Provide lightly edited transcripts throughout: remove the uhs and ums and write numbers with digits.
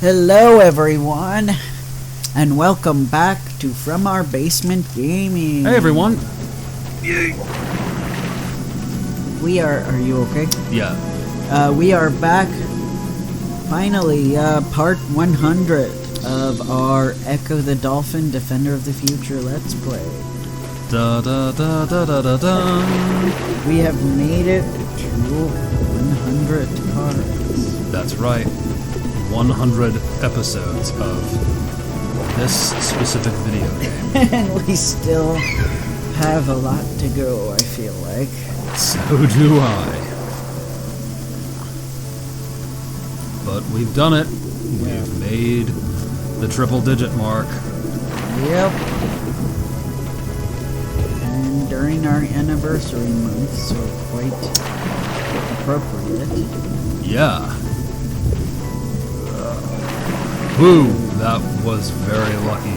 Hello everyone, and welcome back to From Our Basement Gaming. Hey everyone. Are you okay? Yeah. We are back, finally, part 100 of our Ecco the Dolphin Defender of the Future Let's Play. Da da da da da da da. We have made it to 100 parts. That's right. 100 episodes of this specific video game. And we still have a lot to go, I feel like. So do I. But we've done it. We've made the triple digit mark. Yep. And during our anniversary month, so quite appropriate. Yeah. Woo! That was very lucky.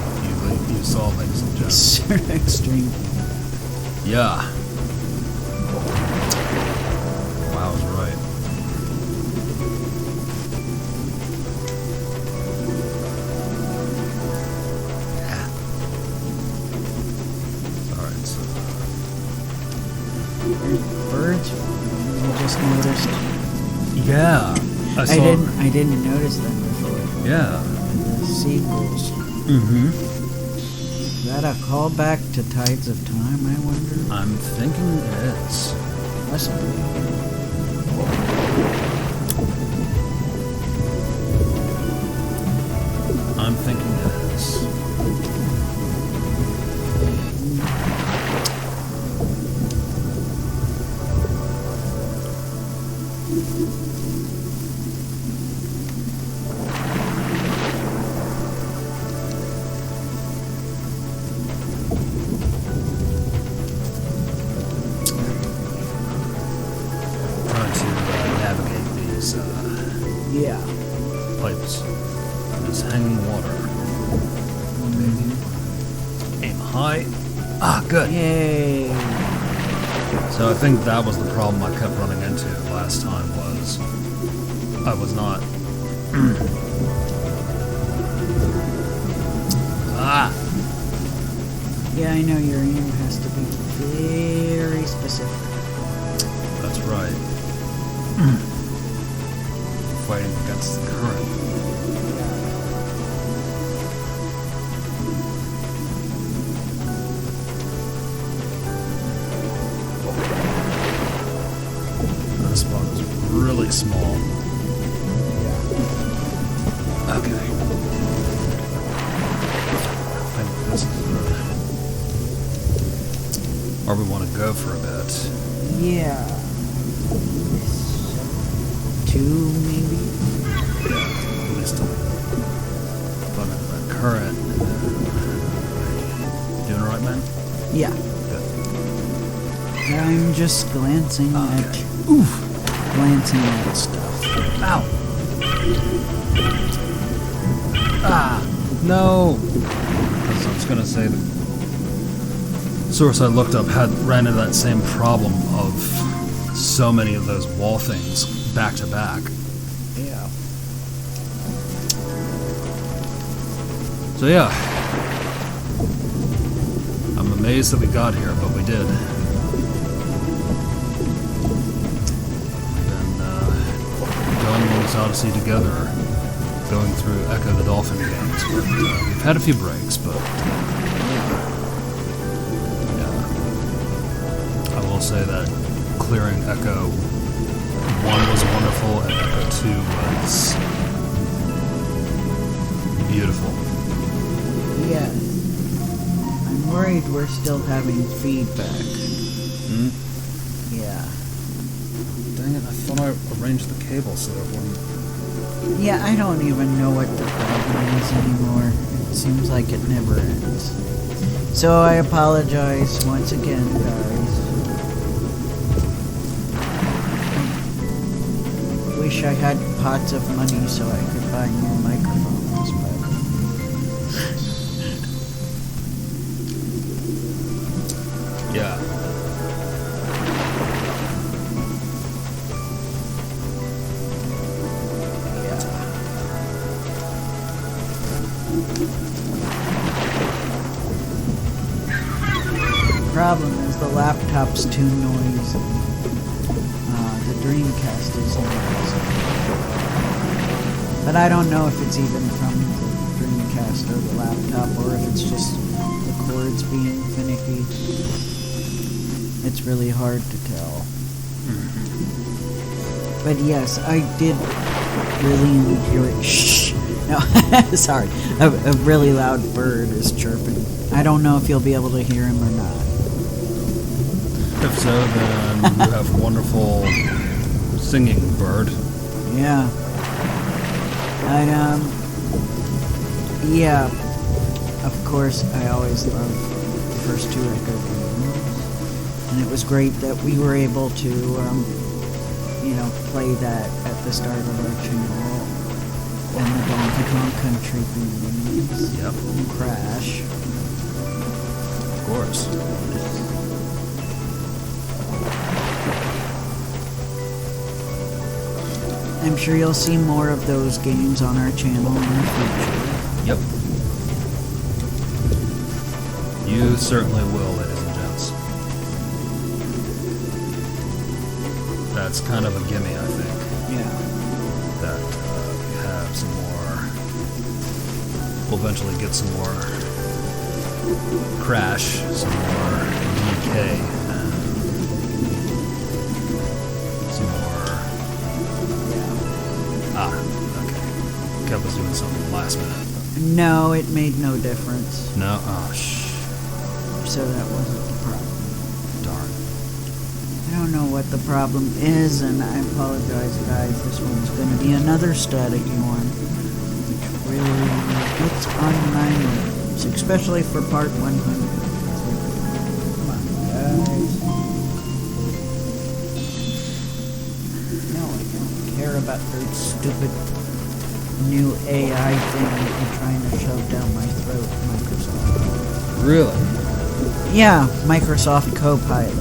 You saw, ladies and gentlemen. Extreme. Yeah. Wow, I was right. Alright, so... There's birds. I just noticed. Yeah. I didn't notice them before. Yeah. The seagulls. Mm-hmm. Is that a callback to Tides of Time, I wonder? I'm thinking it is. Must be. I'm thinking it is. Trying to navigate these Yeah. pipes. This hanging water. Aim high. Ah, good. Yay. So I think that was the problem I kept running into last time was I was not... Ah! Yeah, I know your aim has to be very specific. That's right. Fighting against the current. This spot is really small. Okay. I think this is where we want to go for a bit. Yeah. Two, maybe? Yeah, at least plug into that current. Doing alright, man? Yeah. Good. I'm just glancing Okay. at... Oof! Glancing at stuff. Ow! Ah! No! Because I was gonna say the source I looked up ran into that same problem of so many of those wall things back to back. Yeah. So yeah. I'm amazed that we got here, but we did. Going on this odyssey together, going through Ecco the Dolphin games. But, we've had a few breaks, but yeah. I will say that clearing Ecco 1 was wonderful, and Ecco 2 was beautiful. Yes. I'm worried we're still having feedback. Hmm? Yeah. Dang it, I thought I arranged the cable so that it wouldn't... Yeah, I don't even know what the problem is anymore. It seems like it never ends. So I apologize once again, guys. I wish I had pots of money so I could buy new microphones, but... Yeah. Problem is the laptop's too noisy. The Dreamcast is noisy. But I don't know if it's even from the Dreamcast or the laptop, or if it's just the cords being finicky. It's really hard to tell. But yes, I did really enjoy. Shh! No, sorry. A really loud bird is chirping. I don't know if you'll be able to hear him or not. If so, then you have a wonderful singing bird. Yeah. Yeah. Of course, I always loved the first two Ecco games. And it was great that we were able to, play that at the start of our channel. And the Donkey Kong Country games. Yep. And Crash. Of course. I'm sure you'll see more of those games on our channel in the future. Yep. You certainly will, ladies and gents. That's kind of a gimme, I think. Yeah. That we have some more. We'll eventually get some more Crash, some more DK, and some more. Ah, okay. Kev was doing something last minute. No, it made no difference. No? Oh, So that wasn't the problem. darn. I don't know what the problem is, and I apologize, guys. This one's going to be another static one, which really gets on my nerves, especially for part 100. Come on, guys. No, I don't care about their stupid new AI thing that you're trying to shove down my throat, Microsoft. Really? Yeah, Microsoft Copilot.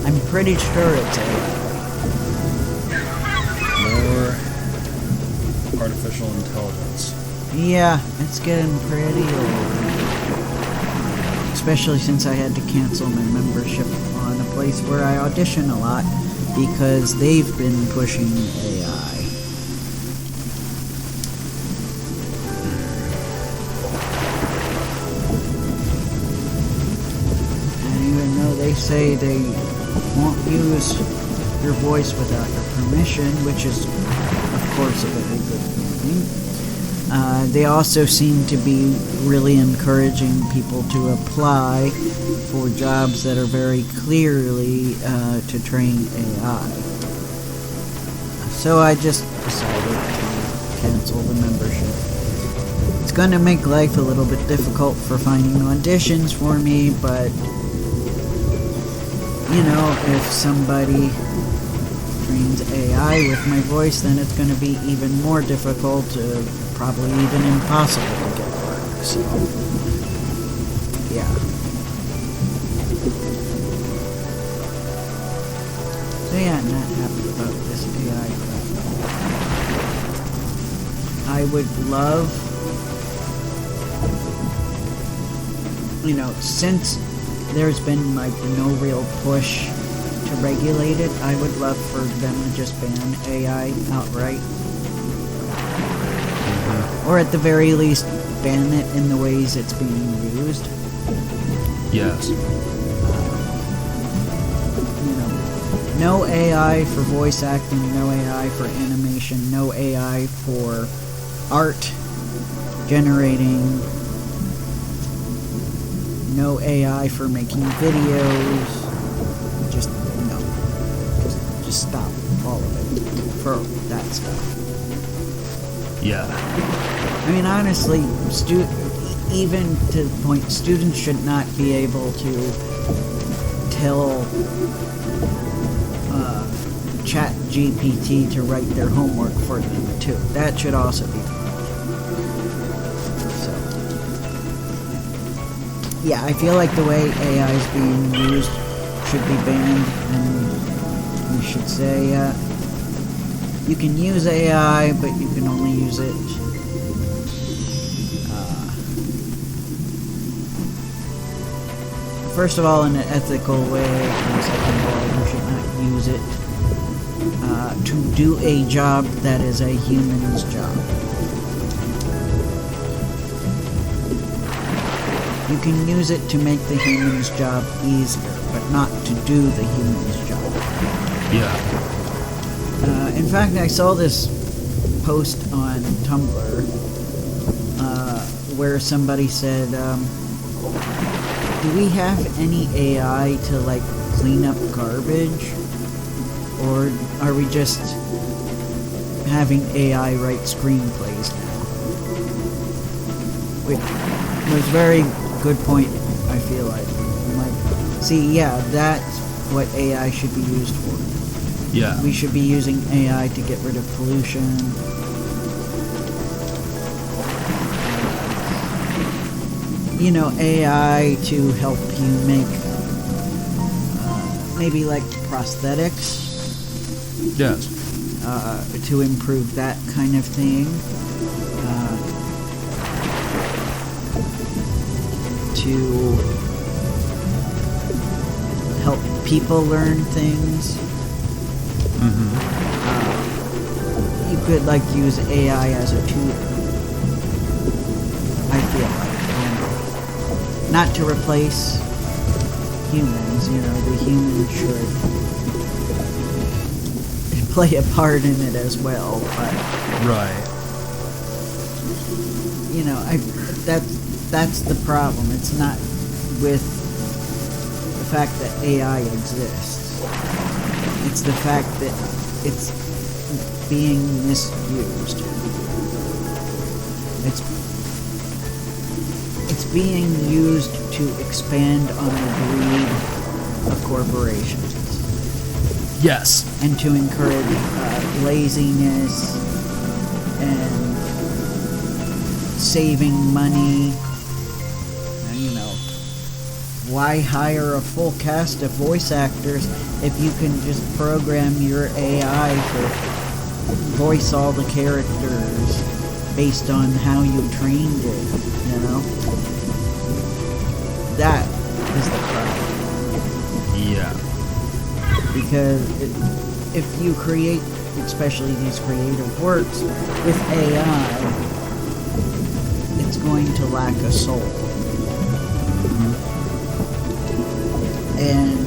I'm pretty sure it's AI. More artificial intelligence. Yeah, it's getting pretty old. Especially since I had to cancel my membership on a place where I audition a lot because they've been pushing AI. They say they won't use your voice without your permission, which is, of course, a very good thing. They also seem to be really encouraging people to apply for jobs that are very clearly to train AI. So I just decided to cancel the membership. It's going to make life a little bit difficult for finding auditions for me, but if somebody trains AI with my voice, then it's going to be even more difficult, probably even impossible to get work. So, yeah. So yeah, I'm not happy about this AI crap. I would love, since there's been no real push to regulate it, I would love for them to just ban AI outright. Or at the very least, ban it in the ways it's being used. Yes. No AI for voice acting, no AI for animation, no AI for art generating, no AI for making videos. Just no. Just stop all of it for that stuff. Yeah. I mean, honestly, even to the point, students should not be able to tell Chat GPT to write their homework for them too. That should also be so. Yeah, I feel like the way AI is being used should be banned, and we should say You can use AI, but you can only use it first of all in an ethical way, and second of all, you should not use it to do a job that is a human's job. You can use it to make the human's job easier, but not to do the human's job. Yeah. In fact, I saw this post on Tumblr where somebody said, do we have any AI to, like, clean up garbage? Or are we just having AI write screenplays now? Which was a very good point, I feel like. See, yeah, that's what AI should be used for. Yeah. We should be using AI to get rid of pollution. You know, AI to help you make maybe like prosthetics. Yes. To improve that kind of thing. To help people learn things. Mm-hmm. You could, like, use AI as a tutor. I feel like. Not to replace humans, you know, the humans should play a part in it as well, but... Right. You know, that's the problem. It's not with the fact that AI exists. It's the fact that it's being misused. It's being used to expand on the greed of corporations. Yes. And to encourage laziness and saving money. And, you know, why hire a full cast of voice actors if you can just program your AI to voice all the characters based on how you trained it, you know? That is the problem. Yeah. Because if you create, especially these creative works, with AI, it's going to lack a soul. Mm-hmm. And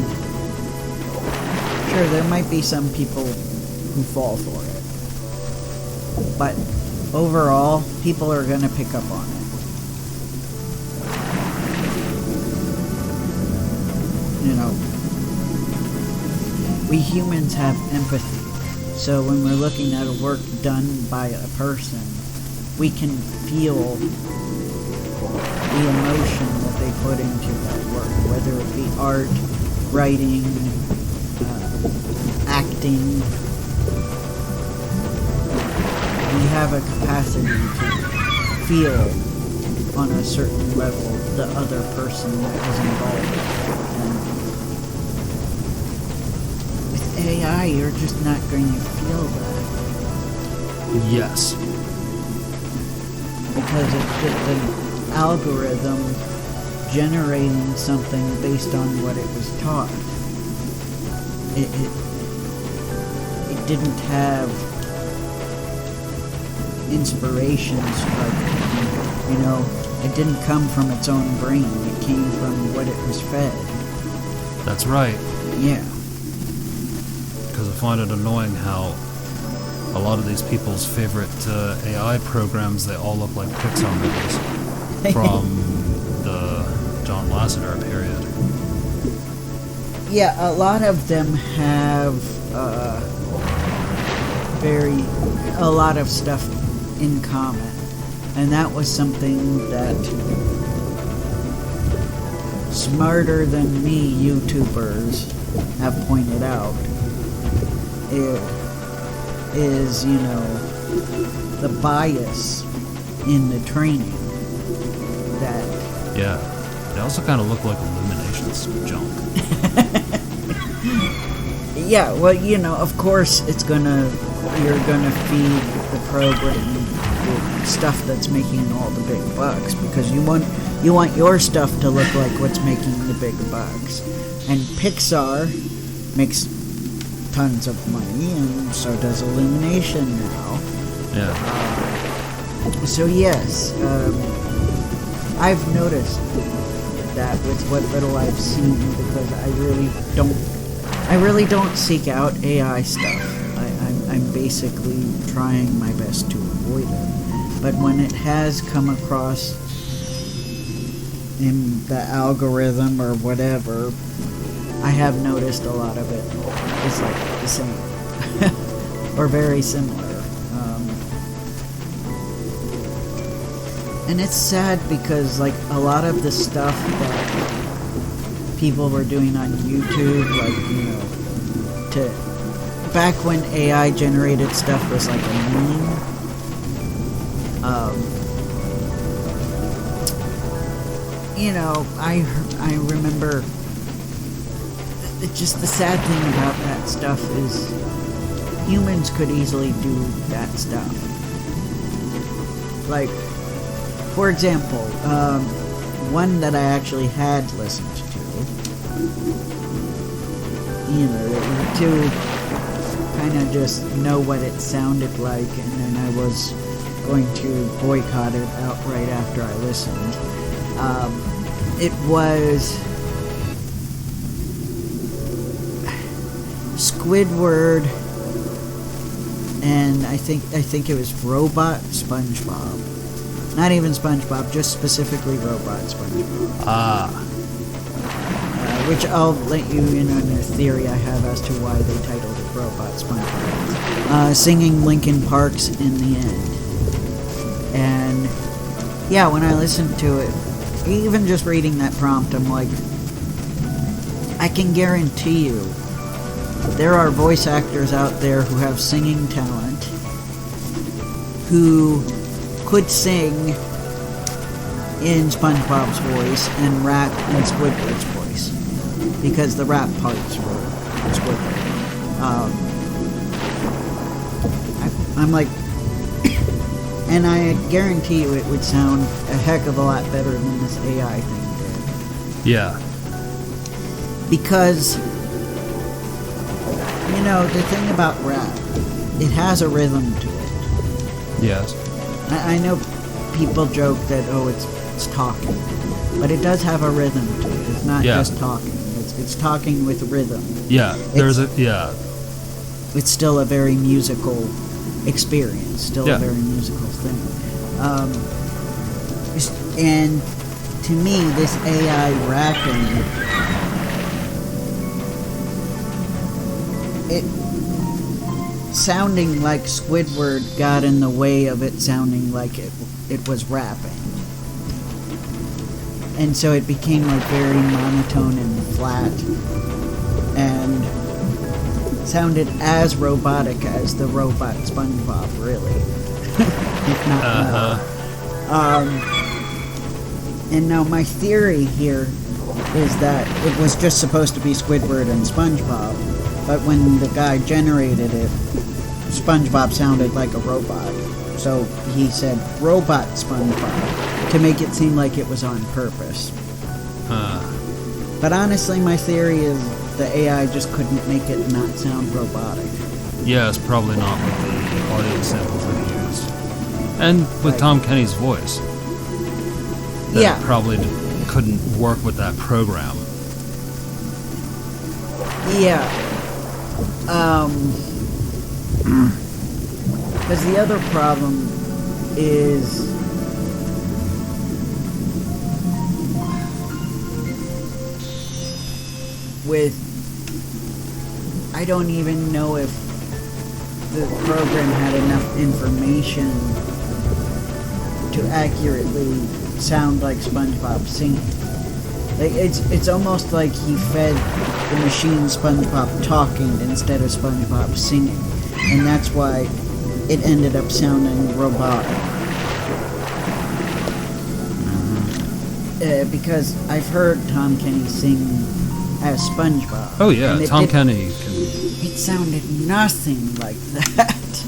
sure, there might be some people who fall for it. But overall, people are going to pick up on it. You know, we humans have empathy. So when we're looking at a work done by a person, we can feel the emotion that they put into that work, whether it be art, writing, acting. We have a capacity to feel on a certain level the other person that was involved. And with AI, you're just not going to feel that. Yes. Because it's just an algorithm generating something based on what it was taught. It didn't have inspirations, like, you know, it didn't come from its own brain. It came from what it was fed. That's right. Yeah. Because I find it annoying how a lot of these people's favorite AI programs, they all look like Pixar movies from the John Lasseter period. Yeah, a lot of them have a lot of stuff in common. And that was something that smarter than me YouTubers have pointed out. It is, you know, the bias in the training that... Yeah. They also kind of look like Illuminations junk. Yeah, well, you know, of course it's gonna you're gonna feed the program the stuff that's making all the big bucks, because you want your stuff to look like what's making the big bucks. And Pixar makes tons of money, and so does Illumination now. Yeah. So yes, I've noticed that with what little I've seen, because I really don't seek out AI stuff. I'm basically trying my best to avoid it. But when it has come across in the algorithm or whatever, I have noticed a lot of it is like the same or very similar. And it's sad because like a lot of the stuff that people were doing on YouTube, like, back when AI generated stuff was like a meme. I remember. Just the sad thing about that stuff is humans could easily do that stuff. Like, for example, one that I actually had listened to, to kind of just know what it sounded like, and then I was going to boycott it outright after I listened. It was Squidward, and I think it was Robot SpongeBob. Not even SpongeBob, just specifically Robot SpongeBob. Which I'll let you in on a theory I have as to why they titled it Robot SpongeBob. Singing Linkin Park's In the End. And yeah, when I listened to it, even just reading that prompt, I'm like, I can guarantee you there are voice actors out there who have singing talent, who could sing in SpongeBob's voice and rap in Squidward's voice, because the rap parts were Squidward. I'm like, and I guarantee you it would sound a heck of a lot better than this AI thing did. Yeah. Because, the thing about rap, it has a rhythm to it. Yes. I know people joke that, it's talking, but it does have a rhythm to it. It's not just talking. It's talking with rhythm. Yeah, It's still a very musical experience, still a very musical thing. And to me, this AI rapping, it sounding like Squidward got in the way of it sounding like it was rapping. And so it became like very monotone and flat, and sounded as robotic as the robot SpongeBob, really. If not more. And now my theory here is that it was just supposed to be Squidward and SpongeBob, but when the guy generated it, SpongeBob sounded like a robot. So he said Robot SpongeBob to make it seem like it was on purpose. But honestly, my theory is the AI just couldn't make it not sound robotic. Yeah, it's probably not with the audio samples that he used. And with Tom Kenny's voice. That probably couldn't work with that program. Yeah. Because the other problem is with, I don't even know if the program had enough information to accurately sound like SpongeBob singing. Like it's almost like he fed the machine SpongeBob talking instead of SpongeBob singing, and that's why it ended up sounding robotic. Because I've heard Tom Kenny sing as SpongeBob. Oh yeah, Tom Kenny can. It sounded nothing like that.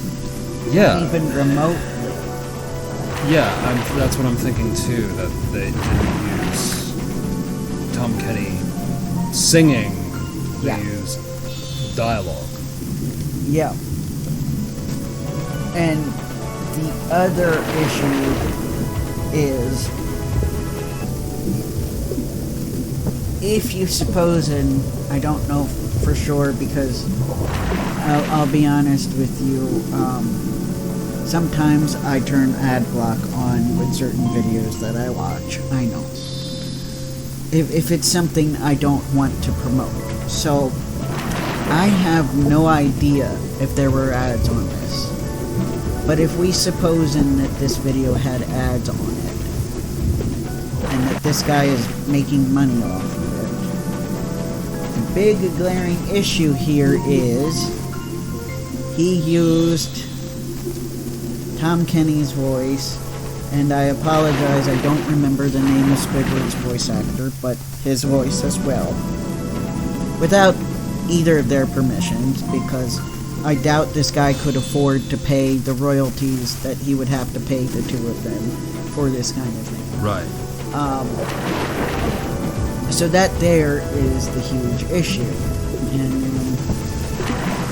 Yeah. Even remotely. Yeah, that's what I'm thinking too, that they didn't use Tom Kenny singing, they Yeah. used dialogue. Yeah. And the other issue is, if you suppose, and I don't know for sure because I'll be honest with you, sometimes I turn ad block on with certain videos that I watch. I know. If it's something I don't want to promote. So, I have no idea if there were ads on this. But if we supposing that this video had ads on it, and that this guy is making money off of it, the big glaring issue here is he used Tom Kenny's voice, and I apologize, I don't remember the name of Squidward's voice actor, but his voice as well, without either of their permissions, because I doubt this guy could afford to pay the royalties that he would have to pay the two of them for this kind of thing. Right. So that there is the huge issue. And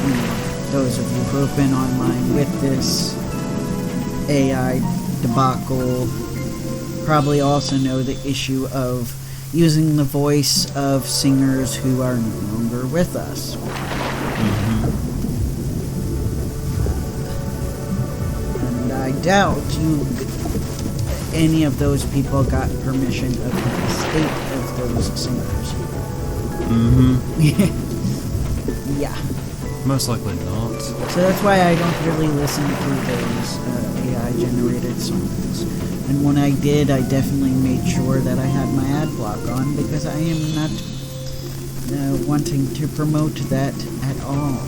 you know, those of you who have been online with this AI debacle probably also know the issue of using the voice of singers who are no longer with us. And I doubt any of those people got permission of the estate of those singers. Yeah. Most likely not. So that's why I don't really listen to those AI-generated songs. And when I did, I definitely made sure that I had my ad block on, because I am not wanting to promote that at all.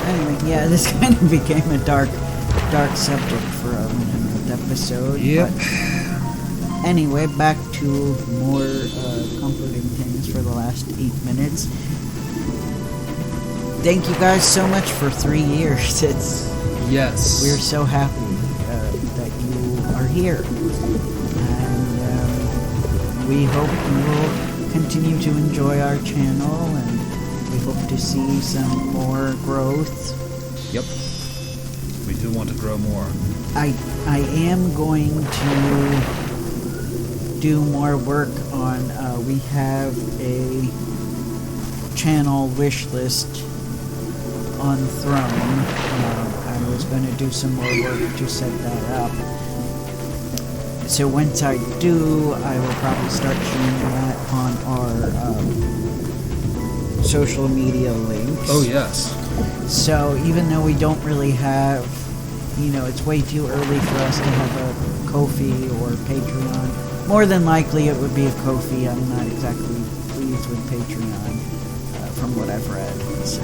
Anyway, yeah, this kind of became a dark subject for a 100th episode. Yep. But anyway, back to more comforting things for the last 8 minutes. Thank you guys so much for 3 years. Yes. We're so happy that you are here, and we hope you will continue to enjoy our channel, and we hope to see some more growth. Yep. We do want to grow more. I am going to do more work on. We have a channel wish list on Throne. I was going to do some more work to set that up. So once I do, I will probably start sharing that on our social media links. Oh, yes. So even though we don't really have, it's way too early for us to have a Ko-fi or Patreon. More than likely it would be a Ko-fi. I'm not exactly pleased with Patreon from what I've read. So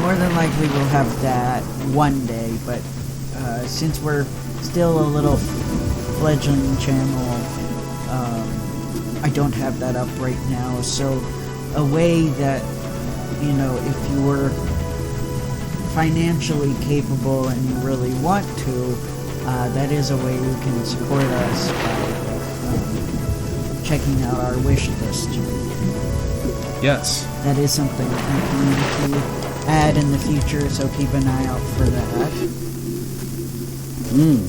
more than likely we'll have that one day, but since we're still a little fledgling channel, I don't have that up right now. So a way that, if you were financially capable and you really want to, that is a way you can support us by checking out our wish list. Yes. That is something I'm going to add in the future, so keep an eye out for that.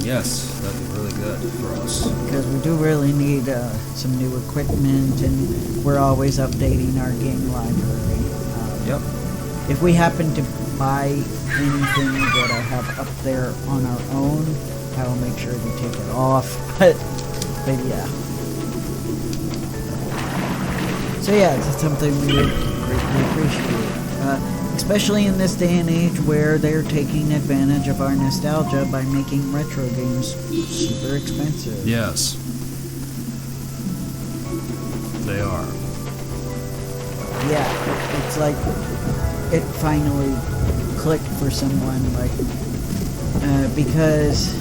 Yes, that'd be really good for us. Because we do really need some new equipment, and we're always updating our game library. Yep. If we happen to buy anything that I have up there on our own, I will make sure to take it off. But yeah. So yeah, it's something we would greatly appreciate. Especially in this day and age where they're taking advantage of our nostalgia by making retro games super expensive. Yes. They are. Yeah, it's like it finally clicked for someone, because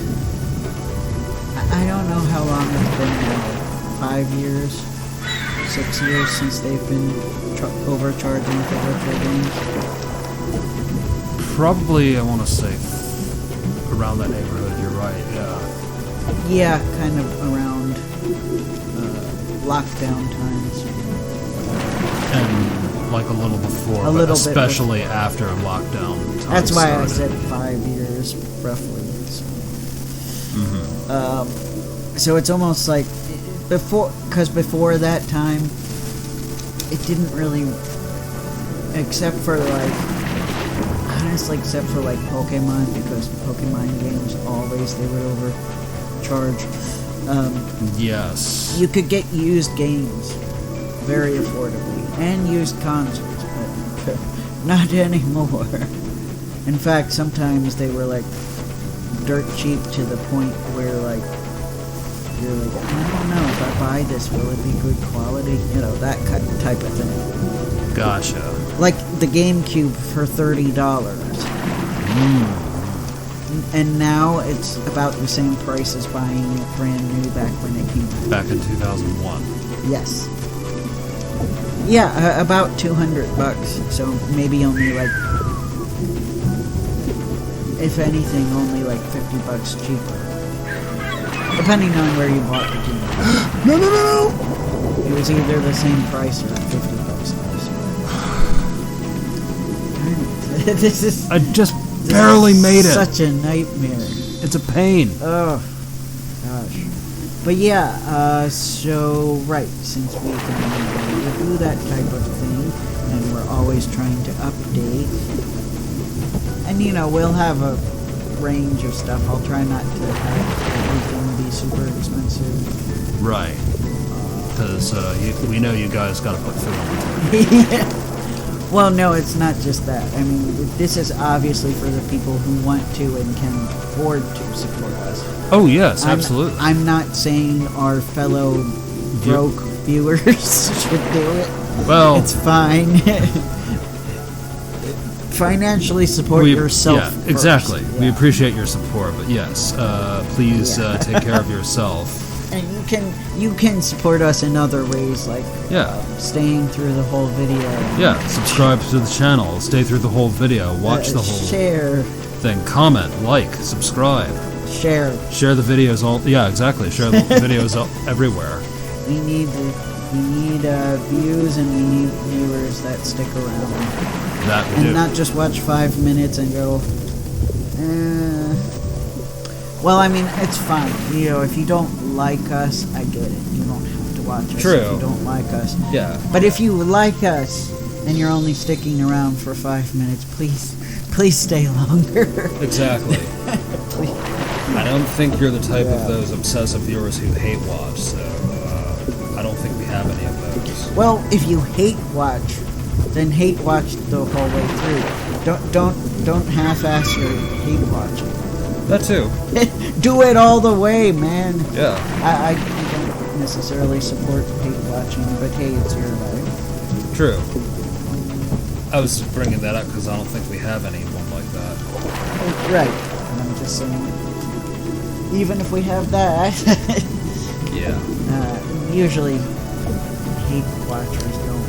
I don't know how long it's been now, 5 years, 6 years since they've been overcharging for retro games. Probably, I want to say, around that neighborhood. You're right. Yeah. Yeah, kind of around lockdown times. And like a little before, but especially after lockdown times. That's why started. I said 5 years, roughly. So, so it's almost like before that time, it didn't really, except for like Pokemon, because Pokemon games always, they would overcharge. Yes. You could get used games very affordably, and used consoles, but not anymore. In fact, sometimes they were like dirt cheap to the point where like you're like, I don't know, if I buy this, will it be good quality? You know, that type of thing. Gotcha. Like the GameCube for $30. And now it's about the same price as buying it brand new back when it came out. Back in 2001. Yes. Yeah, about $200. So maybe only like, if anything, only like $50 cheaper. Depending on where you bought the game. No! It was either the same price or $50. This is... I just barely made it. Such a nightmare. It's a pain. Oh, gosh. But yeah, so, right, since we can do that type of thing, and we're always trying to update, and, you know, we'll have a range of stuff. I'll try not to have everything be super expensive. Right. Because we know you guys got to put food on the table. Yeah. Well, no, it's not just that. I mean, this is obviously for the people who want to and can afford to support us. Oh, yes, absolutely. I'm not saying our fellow broke viewers should do it. Well, it's fine. Financially support yourself. Yeah, first. exactly. Yeah. We appreciate your support, but yes, please take care of yourself. And you can support us in other ways, like staying through the whole video. Yeah, subscribe to the channel, stay through the whole video, watch the whole share thing, comment, like, subscribe, share the videos all. Yeah, exactly. Share the videos everywhere. We need views, and we need viewers that stick around. That we and do. Not just watch 5 minutes and go. Well, I mean, it's fine. You know, if you don't like us, I get it. You don't have to watch us True. if you don't like us. Yeah. But if you like us and you're only sticking around for 5 minutes, please stay longer. Exactly. Please. I don't think you're the type of those obsessive viewers who hate watch, so I don't think we have any of those. Well, if you hate watch, then hate watch the whole way through. Don't half-ass your hate watching. That too. Do it all the way, man. Yeah. I don't necessarily support hate watching, but hey, it's your life. True. I was just bringing that up because I don't think we have anyone like that. Right. And I'm just saying, even if we have that, yeah. Usually hate watchers don't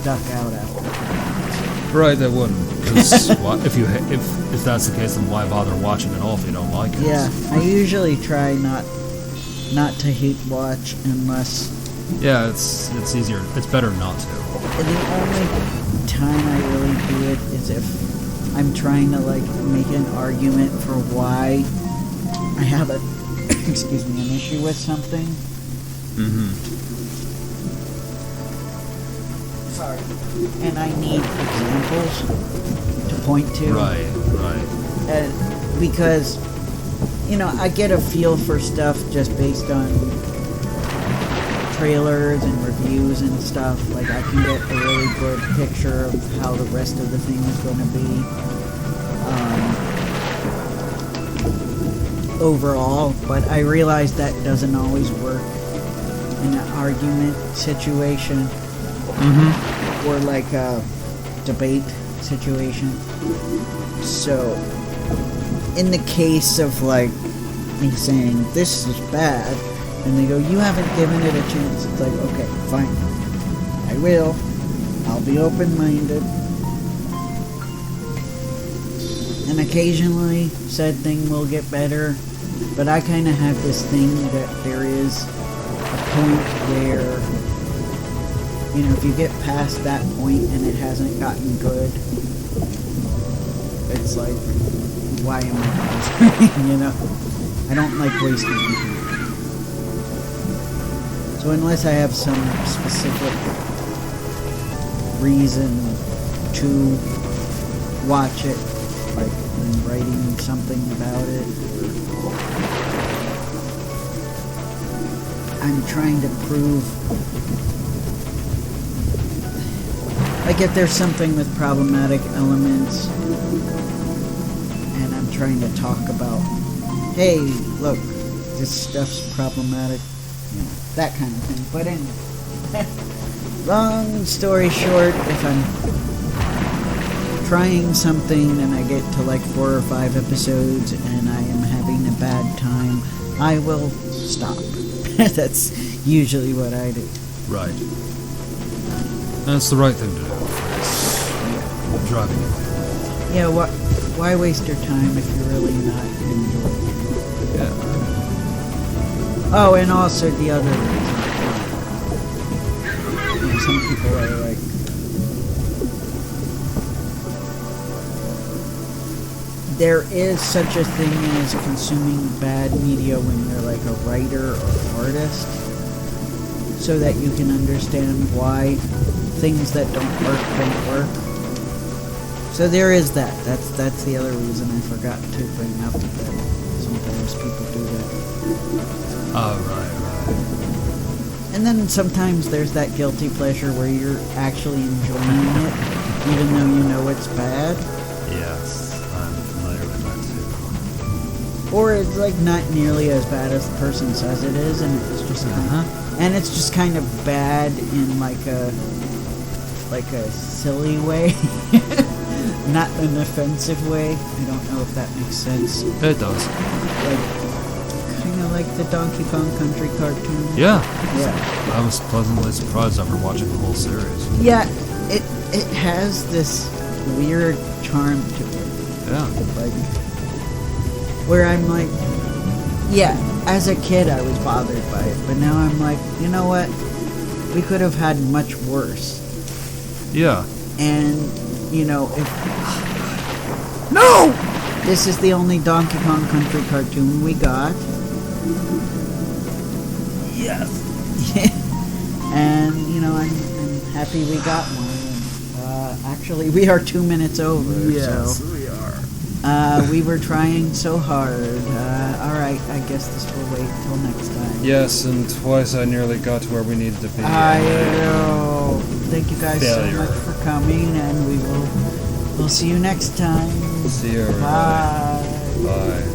duck out after. Right, they wouldn't. Because if that's the case, then why bother watching at all if you don't like it? Yeah, I usually try not to hate watch unless. Yeah, it's easier. It's better not to. The only time I really do it is if I'm trying to like make an argument for why I have an issue with something. Sorry. And I need examples to point to. Right. Because, you know, I get a feel for stuff just based on trailers and reviews and stuff. Like, I can get a really good picture of how the rest of the thing is going to be overall, but I realize that doesn't always work in an argument situation. Or like a debate situation. So, in the case of like me saying this is bad, and they go, you haven't given it a chance. It's like, okay, fine, I will. I'll be open-minded. And occasionally, said thing will get better. But I kind of have this thing that there is a point where, you know, if you get past that point and it hasn't gotten good, it's like, why am I bothering, you know? I don't like wasting time. So unless I have some specific reason to watch it, like I'm writing something about it, I'm trying to prove, like if there's something with problematic elements and I'm trying to talk about, hey, look, this stuff's problematic, you know, that kind of thing. But anyway, long story short, if I'm trying something and I get to like 4 or 5 episodes and I am having a bad time, I will stop. That's usually what I do. Right. That's the right thing to do. It's driving you. Yeah, why waste your time if you're really not enjoying it? Yeah. Oh, and also the other reason. You know, some people are like, there is such a thing as consuming bad media when you're like a writer or artist, so that you can understand why things that don't work. So there is that. That's the other reason I forgot to bring up that sometimes people do that. Oh, right. And then sometimes there's that guilty pleasure where you're actually enjoying it, even though you know it's bad. Yes, I'm familiar with that too. Or it's like not nearly as bad as the person says it is, and it's just kind of bad in like a silly way, not an offensive way. I don't know if that makes sense. It does. Like kind of like the Donkey Kong Country cartoon. Yeah. Yeah. I was pleasantly surprised after watching the whole series. Yeah, it has this weird charm to it. Yeah. Like, where I'm like, yeah, as a kid I was bothered by it, but now I'm like, you know what? We could have had much worse. Yeah. And, you know, if... No! This is the only Donkey Kong Country cartoon we got. Yes. And, you know, I'm happy we got one. And, actually, we are 2 minutes over. Yes, so, we are. we were trying so hard. Alright, I guess this will wait till next time. Yes, and twice I nearly got to where we needed to be. I know. Thank you guys so Failure. much for coming, and we'll see you next time. See you, everybody. Bye. Bye.